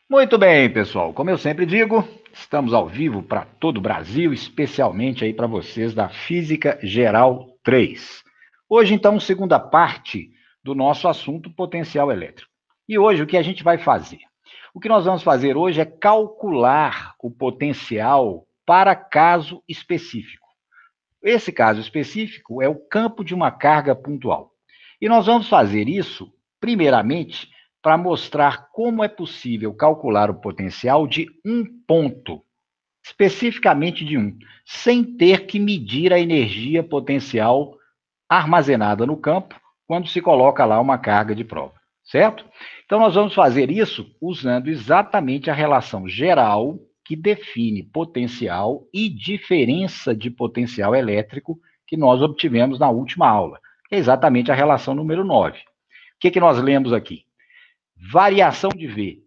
Muito bem, pessoal. Como eu sempre digo, estamos ao vivo para todo o Brasil, especialmente aí para vocês da Física Geral 3. Hoje, então, segunda parte do nosso assunto potencial elétrico. E hoje o que a gente vai fazer? O que nós vamos fazer hoje é calcular o potencial para caso específico. Esse caso específico é o campo de uma carga pontual. E nós vamos fazer isso, primeiramente, para mostrar como é possível calcular o potencial de um ponto, especificamente de um, sem ter que medir a energia potencial armazenada no campo quando se coloca lá uma carga de prova, certo? Então, nós vamos fazer isso usando exatamente a relação geral que define potencial e diferença de potencial elétrico que nós obtivemos na última aula, que é exatamente a relação número 9. O que nós lemos aqui? Variação de V,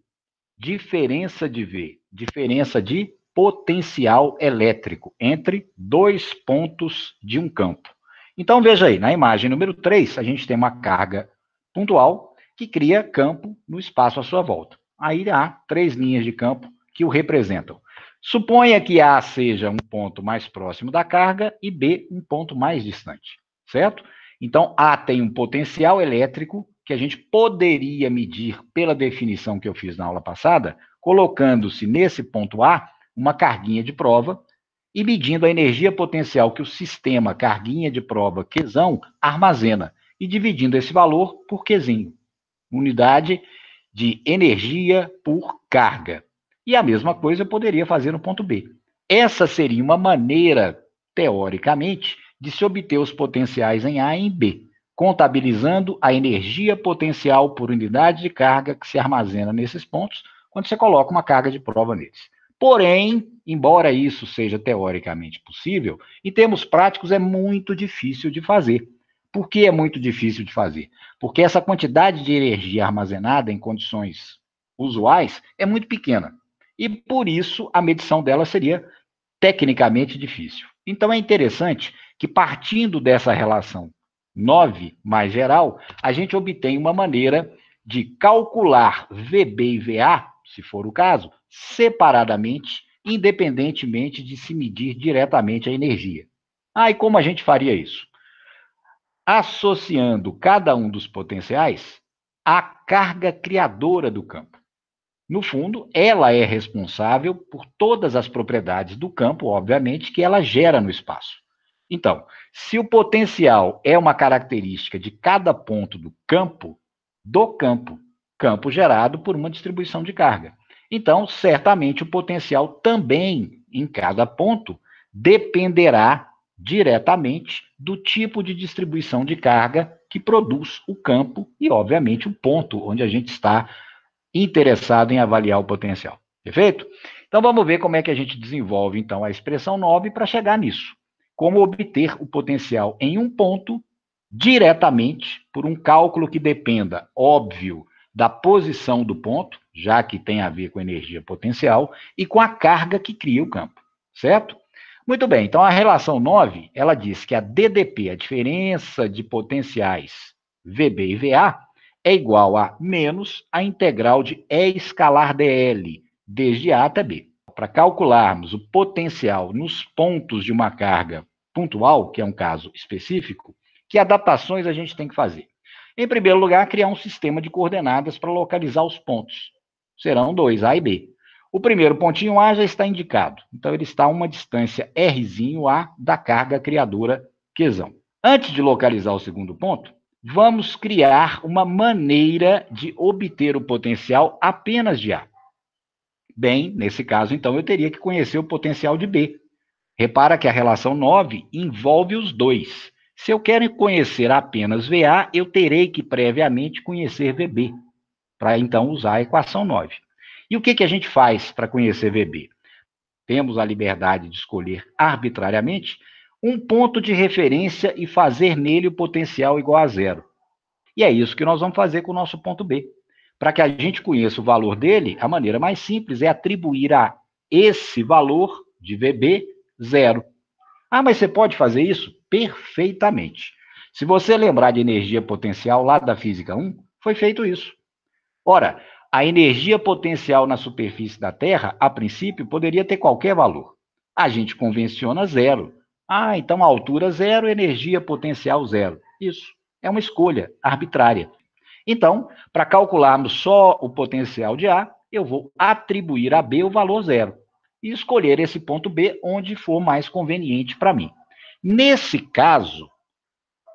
diferença de V, diferença de potencial elétrico entre dois pontos de um campo. Então, veja aí, na imagem número 3, a gente tem uma carga pontual que cria campo no espaço à sua volta. Aí há três linhas de campo que o representam. Suponha que A seja um ponto mais próximo da carga e B um ponto mais distante, certo? Então, A tem um potencial elétrico que a gente poderia medir pela definição que eu fiz na aula passada, colocando-se nesse ponto A uma carguinha de prova e medindo a energia potencial que o sistema carguinha de prova Qzão armazena e dividindo esse valor por Qzinho, unidade de energia por carga. E a mesma coisa eu poderia fazer no ponto B. Essa seria uma maneira, teoricamente, de se obter os potenciais em A e em B, contabilizando a energia potencial por unidade de carga que se armazena nesses pontos quando você coloca uma carga de prova neles. Porém, embora isso seja teoricamente possível, em termos práticos é muito difícil de fazer. Por que é muito difícil de fazer? Porque essa quantidade de energia armazenada em condições usuais é muito pequena. E por isso a medição dela seria tecnicamente difícil. Então é interessante que, partindo dessa relação 9 mais geral, a gente obtém uma maneira de calcular VB e VA, se for o caso, separadamente, independentemente de se medir diretamente a energia. E como a gente faria isso? Associando cada um dos potenciais à carga criadora do campo. No fundo, ela é responsável por todas as propriedades do campo, obviamente, que ela gera no espaço. Então, se o potencial é uma característica de cada ponto do campo, campo gerado por uma distribuição de carga. Então, certamente o potencial também em cada ponto dependerá diretamente do tipo de distribuição de carga que produz o campo e, obviamente, o ponto onde a gente está interessado em avaliar o potencial. Perfeito? Então vamos ver como é que a gente desenvolve então a expressão 9 para chegar nisso. Como obter o potencial em um ponto diretamente por um cálculo que dependa, óbvio, da posição do ponto, já que tem a ver com energia potencial, e com a carga que cria o campo, certo? Muito bem, então a relação 9, ela diz que a DDP, a diferença de potenciais VB e VA, é igual a menos a integral de E escalar dl, desde A até B. Para calcularmos o potencial nos pontos de uma carga pontual, que é um caso específico, que adaptações a gente tem que fazer? Em primeiro lugar, criar um sistema de coordenadas para localizar os pontos. Serão dois, A e B. O primeiro pontinho A já está indicado, então ele está a uma distância Rzinho A da carga criadora Qzão. Antes de localizar o segundo ponto, vamos criar uma maneira de obter o potencial apenas de A. Bem, nesse caso, então, eu teria que conhecer o potencial de B. Repara que a relação 9 envolve os dois. Se eu quero conhecer apenas VA, eu terei que previamente conhecer VB, para então usar a equação 9. E o que a gente faz para conhecer VB? Temos a liberdade de escolher arbitrariamente um ponto de referência e fazer nele o potencial igual a zero. E é isso que nós vamos fazer com o nosso ponto B. Para que a gente conheça o valor dele, a maneira mais simples é atribuir a esse valor de VB zero. Mas você pode fazer isso? Perfeitamente. Se você lembrar de energia potencial lá da Física 1, foi feito isso. Ora, A energia potencial na superfície da Terra, a princípio, poderia ter qualquer valor. A gente convenciona zero. Ah, então altura zero, energia potencial zero. Isso é uma escolha arbitrária. Então, para calcularmos só o potencial de A, eu vou atribuir a B o valor zero e escolher esse ponto B onde for mais conveniente para mim. Nesse caso,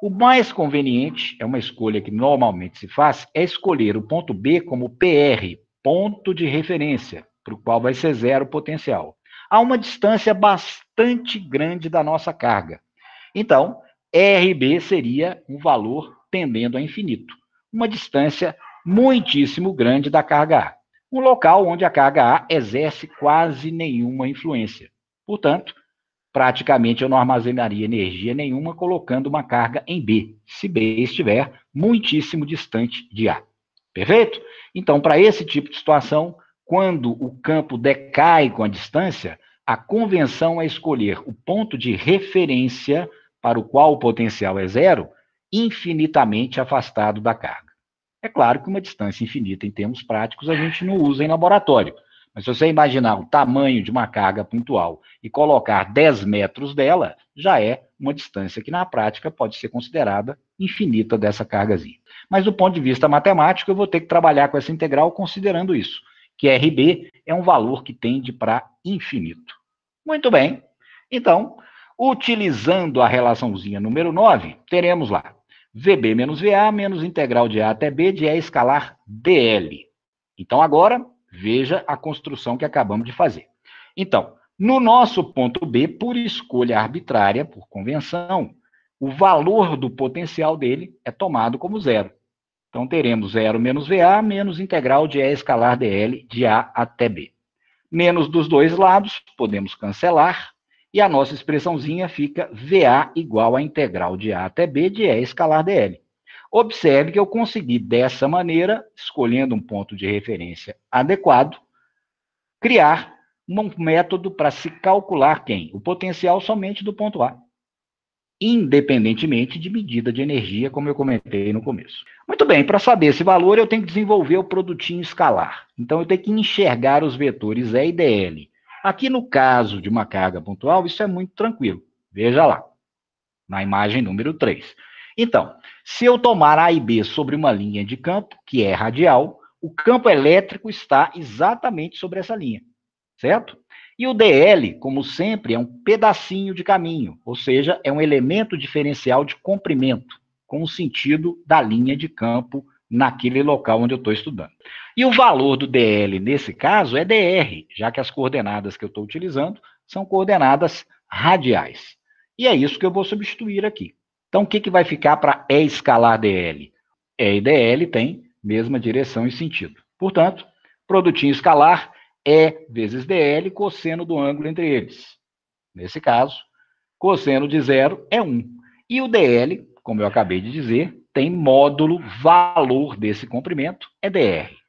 o mais conveniente, é uma escolha que normalmente se faz, é escolher o ponto B como PR, ponto de referência, para o qual vai ser zero potencial, a uma distância bastante grande da nossa carga. Então, RB seria um valor tendendo a infinito, uma distância muitíssimo grande da carga A, um local onde a carga A exerce quase nenhuma influência. Portanto, praticamente eu não armazenaria energia nenhuma colocando uma carga em B, se B estiver muitíssimo distante de A. Perfeito? Então, para esse tipo de situação, quando o campo decai com a distância, a convenção é escolher o ponto de referência para o qual o potencial é zero, infinitamente afastado da carga. É claro que uma distância infinita em termos práticos a gente não usa em laboratório, mas se você imaginar o tamanho de uma carga pontual e colocar 10 metros dela, já é uma distância que na prática pode ser considerada infinita dessa cargazinha. Mas do ponto de vista matemático, eu vou ter que trabalhar com essa integral considerando isso, que RB é um valor que tende para infinito. Muito bem. Então, utilizando a relaçãozinha número 9, teremos lá VB menos VA menos integral de A até B de E escalar DL. Então, agora, veja a construção que acabamos de fazer. Então, no nosso ponto B, por escolha arbitrária, por convenção, o valor do potencial dele é tomado como zero. Então, teremos 0 menos VA menos integral de E escalar DL de A até B. Menos dos dois lados, podemos cancelar, e a nossa expressãozinha fica VA igual a integral de A até B de E escalar DL. Observe que eu consegui, dessa maneira, escolhendo um ponto de referência adequado, criar um método para se calcular quem? O potencial somente do ponto A, independentemente de medida de energia, como eu comentei no começo. Muito bem, para saber esse valor, eu tenho que desenvolver o produtinho escalar. Então, eu tenho que enxergar os vetores E e DL. Aqui, no caso de uma carga pontual, isso é muito tranquilo. Veja lá, na imagem número 3. Então, se eu tomar A e B sobre uma linha de campo, que é radial, o campo elétrico está exatamente sobre essa linha, certo? E o DL, como sempre, é um pedacinho de caminho, ou seja, é um elemento diferencial de comprimento, com o sentido da linha de campo naquele local onde eu estou estudando. E o valor do DL, nesse caso, é DR, já que as coordenadas que eu estou utilizando são coordenadas radiais. E é isso que eu vou substituir aqui. Então, o que vai ficar para E escalar DL? E e DL têm mesma direção e sentido. Portanto, produtinho escalar E vezes DL, cosseno do ângulo entre eles. Nesse caso, cosseno de zero é 1. E o DL, como eu acabei de dizer, tem módulo valor desse comprimento, é dr.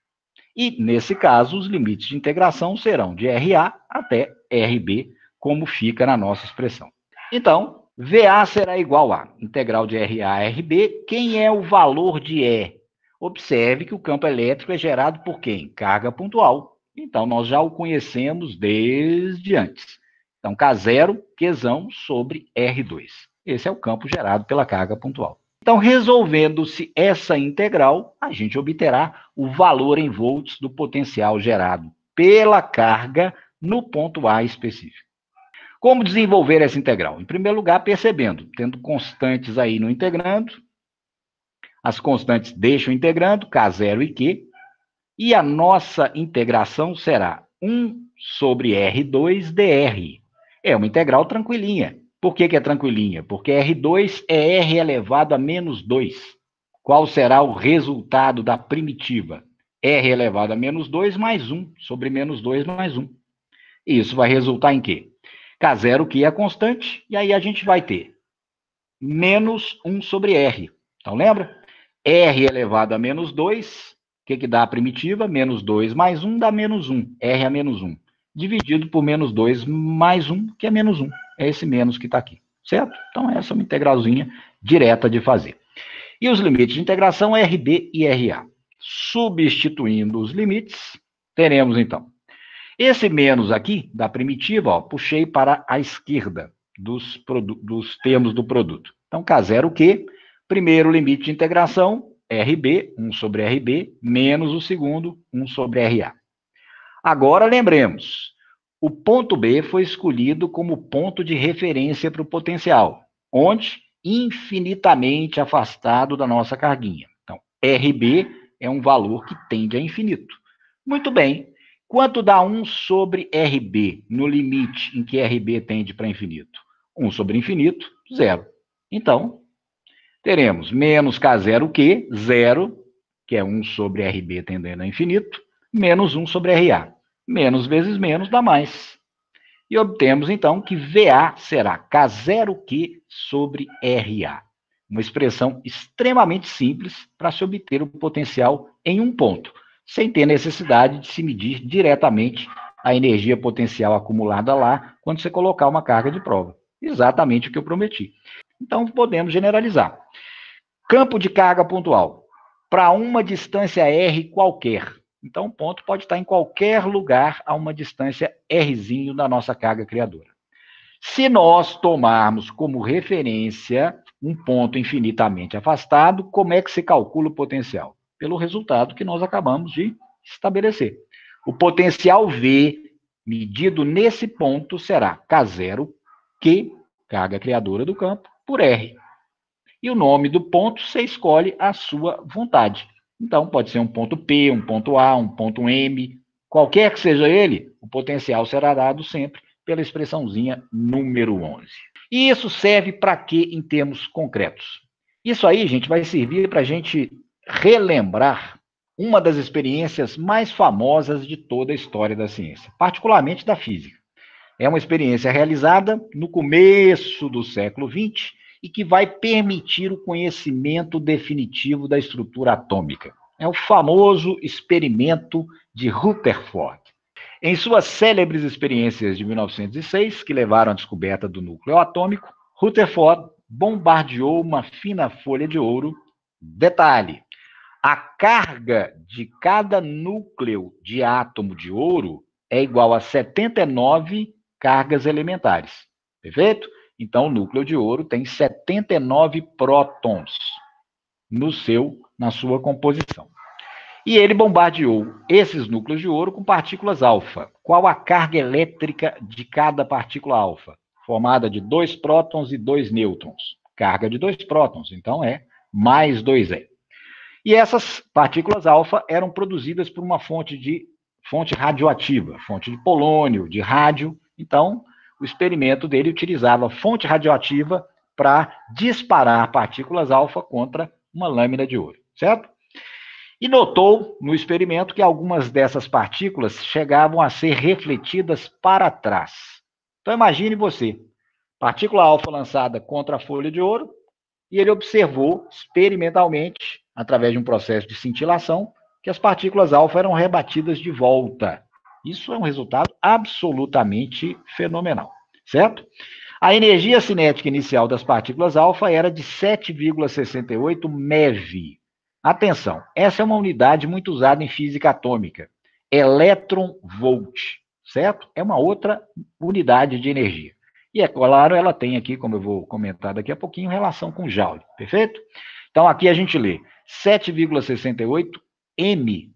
E, nesse caso, os limites de integração serão de RA até RB, como fica na nossa expressão. Então, VA será igual a integral de RA a RB. Quem é o valor de E? Observe que o campo elétrico é gerado por quem? Carga pontual. Então, nós já o conhecemos desde antes. Então, K0, Qzão sobre R2. Esse é o campo gerado pela carga pontual. Então, resolvendo-se essa integral, a gente obterá o valor em volts do potencial gerado pela carga no ponto A específico. Como desenvolver essa integral? Em primeiro lugar, percebendo, tendo constantes aí no integrando, as constantes deixam integrando, K0 e Q, e a nossa integração será 1 sobre R2 dr. É uma integral tranquilinha. Por que é tranquilinha? Porque R2 é R elevado a menos 2. Qual será o resultado da primitiva? R elevado a menos 2 mais 1 sobre menos 2 mais 1. Isso vai resultar em quê? K0, que é a constante, e aí a gente vai ter menos 1 sobre R. Então, lembra? R elevado a menos 2, o que dá a primitiva? Menos 2 mais 1 dá menos 1, R a menos 1. Dividido por menos 2 mais 1, que é menos 1. É esse menos que está aqui, certo? Então, essa é uma integralzinha direta de fazer. E os limites de integração RB e RA. Substituindo os limites, teremos, então, esse menos aqui, da primitiva, ó, puxei para a esquerda dos termos do produto. Então, K0Q, primeiro limite de integração, RB, 1 sobre RB, menos o segundo, 1 sobre RA. Agora, lembremos, o ponto B foi escolhido como ponto de referência para o potencial, onde? Infinitamente afastado da nossa carguinha. Então, RB é um valor que tende a infinito. Muito bem. Quanto dá 1 sobre RB no limite em que RB tende para infinito? 1 sobre infinito, 0. Então, teremos menos K0Q, 0, que é 1 sobre RB tendendo a infinito, menos 1 sobre RA. Menos vezes menos dá mais. E obtemos, então, que VA será K0Q sobre RA. Uma expressão extremamente simples para se obter o potencial em um ponto, sem ter necessidade de se medir diretamente a energia potencial acumulada lá quando você colocar uma carga de prova. Exatamente o que eu prometi. Então, podemos generalizar. Campo de carga pontual. Para uma distância R qualquer. Então, o ponto pode estar em qualquer lugar a uma distância Rzinho da nossa carga criadora. Se nós tomarmos como referência um ponto infinitamente afastado, como é que se calcula o potencial? Pelo resultado que nós acabamos de estabelecer. O potencial V, medido nesse ponto, será K0Q, carga criadora do campo, por R. E o nome do ponto você escolhe à sua vontade. Então, pode ser um ponto P, um ponto A, um ponto M, qualquer que seja ele, o potencial será dado sempre pela expressãozinha número 11. E isso serve para quê em termos concretos? Isso aí, gente, vai servir para a gente relembrar uma das experiências mais famosas de toda a história da ciência, particularmente da física. É uma experiência realizada no começo do século XX e que vai permitir o conhecimento definitivo da estrutura atômica. É o famoso experimento de Rutherford. Em suas célebres experiências de 1906, que levaram à descoberta do núcleo atômico, Rutherford bombardeou uma fina folha de ouro. Detalhe: a carga de cada núcleo de átomo de ouro é igual a 79 cargas elementares. Perfeito? Então, o núcleo de ouro tem 79 prótons na sua composição. E ele bombardeou esses núcleos de ouro com partículas alfa. Qual a carga elétrica de cada partícula alfa? Formada de 2 prótons e 2 nêutrons. Carga de 2 prótons, então é mais 2E. E essas partículas alfa eram produzidas por uma fonte radioativa, fonte de polônio, de rádio. Então, o experimento dele utilizava fonte radioativa para disparar partículas alfa contra uma lâmina de ouro, certo? E notou no experimento que algumas dessas partículas chegavam a ser refletidas para trás. Então, imagine você, partícula alfa lançada contra a folha de ouro, e ele observou experimentalmente, através de um processo de cintilação, que as partículas alfa eram rebatidas de volta. Isso é um resultado absolutamente fenomenal, certo? A energia cinética inicial das partículas alfa era de 7,68 MeV. Atenção, essa é uma unidade muito usada em física atômica, elétron-volt, certo? É uma outra unidade de energia. E, é claro, ela tem aqui, como eu vou comentar daqui a pouquinho, relação com Joule, perfeito? Então, aqui a gente lê 7,68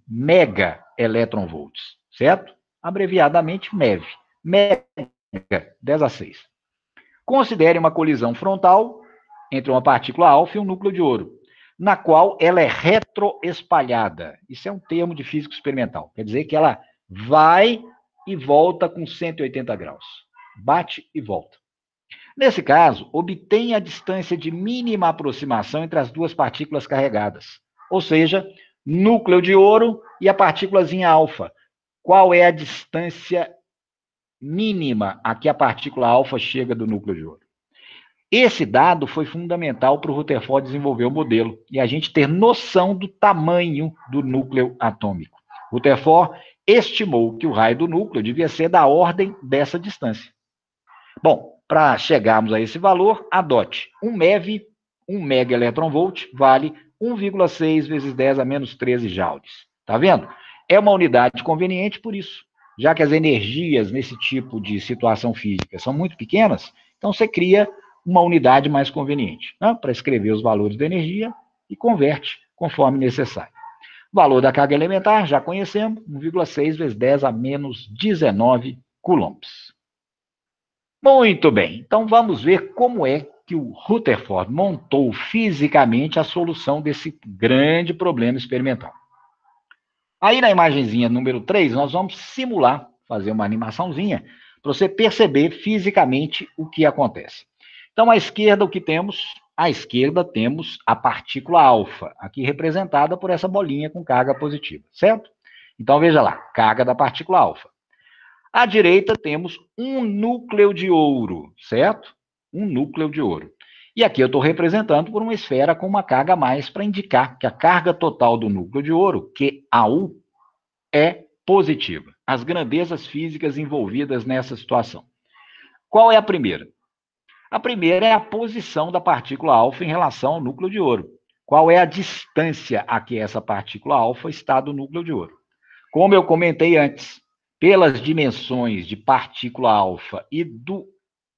mega elétron-volts, certo? Abreviadamente, MeV. Mega, 10 a 6. Considere uma colisão frontal entre uma partícula alfa e um núcleo de ouro, na qual ela é retroespalhada. Isso é um termo de física experimental. Quer dizer que ela vai e volta com 180 graus. Bate e volta. Nesse caso, obtém a distância de mínima aproximação entre as duas partículas carregadas, ou seja, núcleo de ouro e a partículazinha alfa. Qual é a distância mínima a que a partícula alfa chega do núcleo de ouro? Esse dado foi fundamental para o Rutherford desenvolver o modelo e a gente ter noção do tamanho do núcleo atômico. Rutherford estimou que o raio do núcleo devia ser da ordem dessa distância. Bom, para chegarmos a esse valor, adote 1 MeV, 1 mega elétron-volt, vale 1,6 vezes 10 a menos 13 joules. Tá vendo? É uma unidade conveniente por isso. Já que as energias nesse tipo de situação física são muito pequenas, então você cria uma unidade mais conveniente, né, para escrever os valores da energia e converte conforme necessário. O valor da carga elementar, já conhecemos, 1,6 vezes 10 a menos 19 coulombs. Muito bem, então vamos ver como é que o Rutherford montou fisicamente a solução desse grande problema experimental. Aí na imagenzinha número 3, nós vamos simular, fazer uma animaçãozinha, para você perceber fisicamente o que acontece. Então, à esquerda, o que temos? À esquerda temos a partícula alfa, aqui representada por essa bolinha com carga positiva, certo? Então, veja lá, carga da partícula alfa. À direita temos um núcleo de ouro, certo? Um núcleo de ouro. E aqui eu estou representando por uma esfera com uma carga a mais para indicar que a carga total do núcleo de ouro, QAU, é positiva. As grandezas físicas envolvidas nessa situação. Qual é a primeira? A primeira é a posição da partícula alfa em relação ao núcleo de ouro. Qual é a distância a que essa partícula alfa está do núcleo de ouro? Como eu comentei antes, pelas dimensões de partícula alfa e do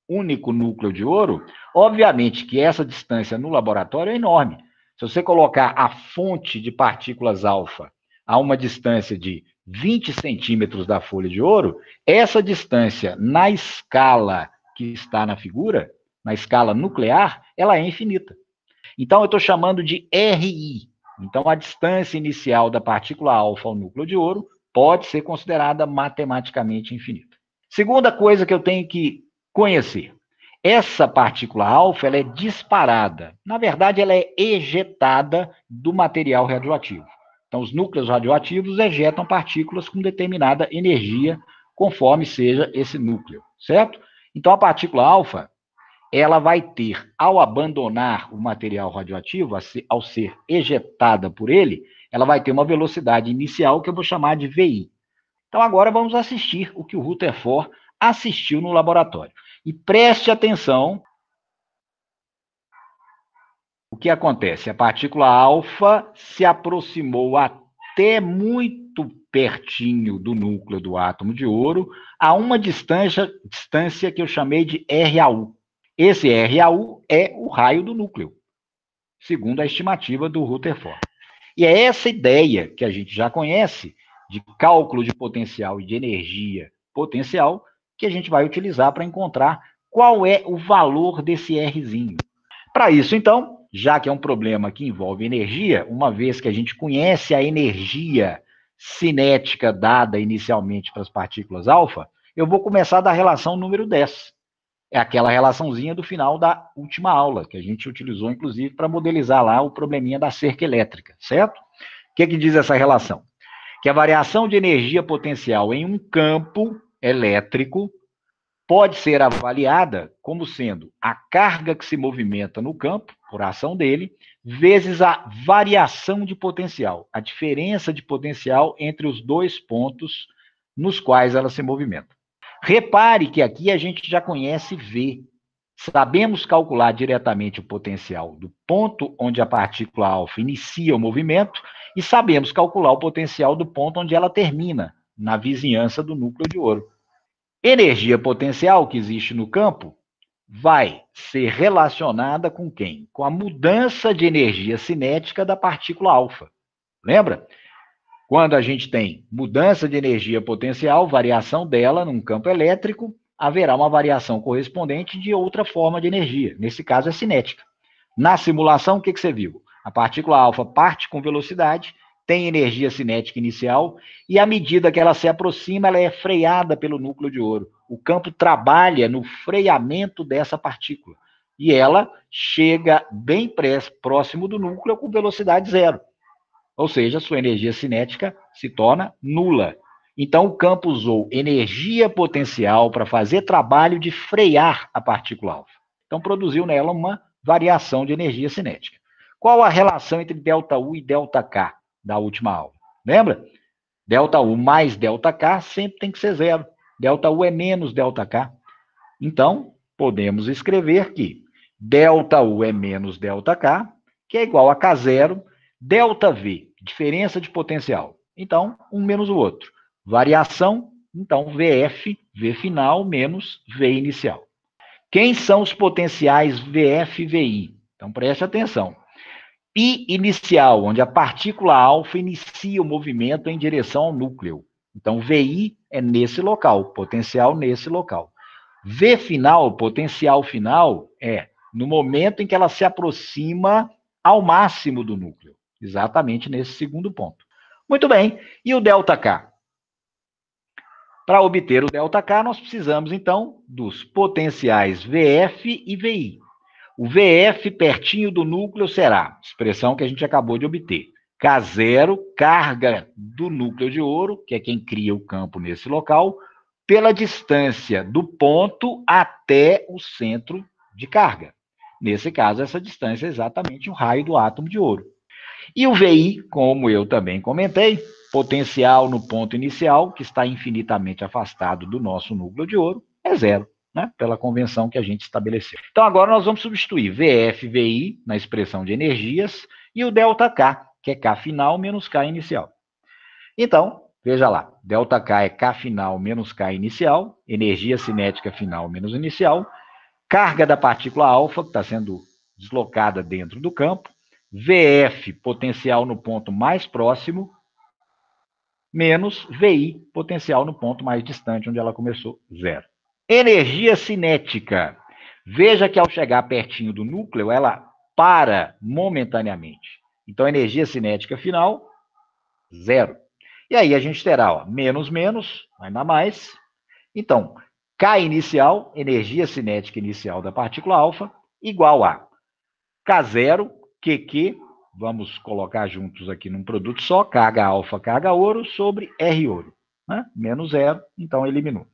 único núcleo de ouro, obviamente que essa distância no laboratório é enorme. Se você colocar a fonte de partículas alfa a uma distância de 20 centímetros da folha de ouro, essa distância na escala que está na figura, na escala nuclear, ela é infinita. Então, eu estou chamando de RI. Então, a distância inicial da partícula alfa ao núcleo de ouro pode ser considerada matematicamente infinita. Segunda coisa que eu tenho que conhecer. Essa partícula alfa ela é disparada. Na verdade, ela é ejetada do material radioativo. Então, os núcleos radioativos ejetam partículas com determinada energia, conforme seja esse núcleo, certo? Então, a partícula alfa, ela vai ter, ao abandonar o material radioativo, ao ser ejetada por ele, ela vai ter uma velocidade inicial que eu vou chamar de VI. Então, agora vamos assistir o que o Rutherford assistiu no laboratório. E preste atenção o que acontece. A partícula alfa se aproximou até muito pertinho do núcleo do átomo de ouro, a uma distância que eu chamei de RAU. Esse RAU é o raio do núcleo, segundo a estimativa do Rutherford. E é essa ideia que a gente já conhece, de cálculo de potencial e de energia potencial, que a gente vai utilizar para encontrar qual é o valor desse Rzinho. Para isso, então, já que é um problema que envolve energia, uma vez que a gente conhece a energia cinética dada inicialmente para as partículas alfa, eu vou começar da relação número 10. É aquela relaçãozinha do final da última aula, que a gente utilizou, inclusive, para modelizar lá o probleminha da cerca elétrica, certo? O que diz essa relação? Que a variação de energia potencial em um campo elétrico pode ser avaliada como sendo a carga que se movimenta no campo, por ação dele, vezes a variação de potencial, a diferença de potencial entre os dois pontos nos quais ela se movimenta. Repare que aqui a gente já conhece V. Sabemos calcular diretamente o potencial do ponto onde a partícula alfa inicia o movimento e sabemos calcular o potencial do ponto onde ela termina, na vizinhança do núcleo de ouro. Energia potencial que existe no campo vai ser relacionada com quem? Com a mudança de energia cinética da partícula alfa. Lembra? Quando a gente tem mudança de energia potencial, variação dela num campo elétrico, haverá uma variação correspondente de outra forma de energia. Nesse caso, é cinética. Na simulação, o que você viu? A partícula alfa parte com velocidade, tem energia cinética inicial, e à medida que ela se aproxima, ela é freada pelo núcleo de ouro. O campo trabalha no freamento dessa partícula. E ela chega bem próximo do núcleo com velocidade zero. Ou seja, sua energia cinética se torna nula. Então, o campo usou energia potencial para fazer trabalho de frear a partícula alfa. Então, produziu nela uma variação de energia cinética. Qual a relação entre ΔU e ΔK da última aula? Lembra? ΔU mais ΔK sempre tem que ser zero. ΔU é menos ΔK. Então, podemos escrever que ΔU é menos ΔK que é igual a K0, ΔV, diferença de potencial. Então, um menos o outro. Variação, então, VF, V final, menos V inicial. Quem são os potenciais VF e VI? Então, preste atenção. Pi inicial, onde a partícula alfa inicia o movimento em direção ao núcleo. Então, VI é nesse local, potencial nesse local. V final, potencial final, é no momento em que ela se aproxima ao máximo do núcleo. Exatamente nesse segundo ponto. Muito bem. E o ΔK? Para obter o ΔK, nós precisamos, então, dos potenciais VF e VI. O VF pertinho do núcleo será, expressão que a gente acabou de obter, K0, carga do núcleo de ouro, que é quem cria o campo nesse local, pela distância do ponto até o centro de carga. Nesse caso, essa distância é exatamente o raio do átomo de ouro. E o VI, como eu também comentei, potencial no ponto inicial, que está infinitamente afastado do nosso núcleo de ouro, é zero, né? Pela convenção que a gente estabeleceu. Então, agora nós vamos substituir VF, VI na expressão de energias e o ΔK, que é K final menos K inicial. Então, veja lá, ΔK é K final menos K inicial, energia cinética final menos inicial, carga da partícula alfa, que está sendo deslocada dentro do campo, VF, potencial no ponto mais próximo, menos VI, potencial no ponto mais distante, onde ela começou, zero. Energia cinética. Veja que ao chegar pertinho do núcleo, ela para momentaneamente. Então, energia cinética final, zero. E aí a gente terá, ó, menos, menos, ainda mais. Então, K inicial, energia cinética inicial da partícula alfa, igual a K0, QQ, vamos colocar juntos aqui num produto só, carga alfa, carga ouro, sobre R ouro. Né? Menos zero, então eliminou.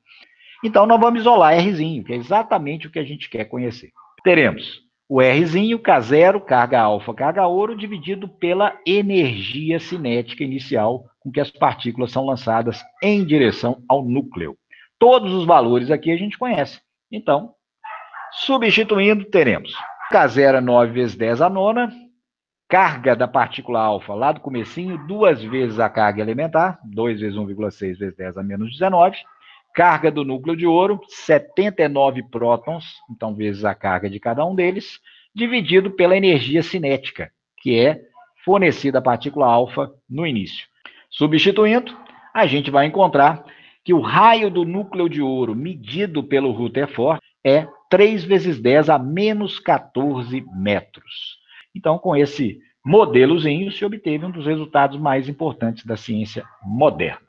Então, nós vamos isolar Rzinho, que é exatamente o que a gente quer conhecer. Teremos o Rzinho, K0, carga alfa, carga ouro, dividido pela energia cinética inicial com que as partículas são lançadas em direção ao núcleo. Todos os valores aqui a gente conhece. Então, substituindo, teremos K0 é 9 vezes 10 a nona, carga da partícula alfa lá do comecinho, 2 vezes a carga elementar, 2 vezes 1,6 vezes 10 a menos 19, carga do núcleo de ouro, 79 prótons, então vezes a carga de cada um deles, dividido pela energia cinética, que é fornecida à partícula alfa no início. Substituindo, a gente vai encontrar que o raio do núcleo de ouro medido pelo Rutherford é 3 vezes 10 a menos 14 metros. Então, com esse modelozinho, se obteve um dos resultados mais importantes da ciência moderna.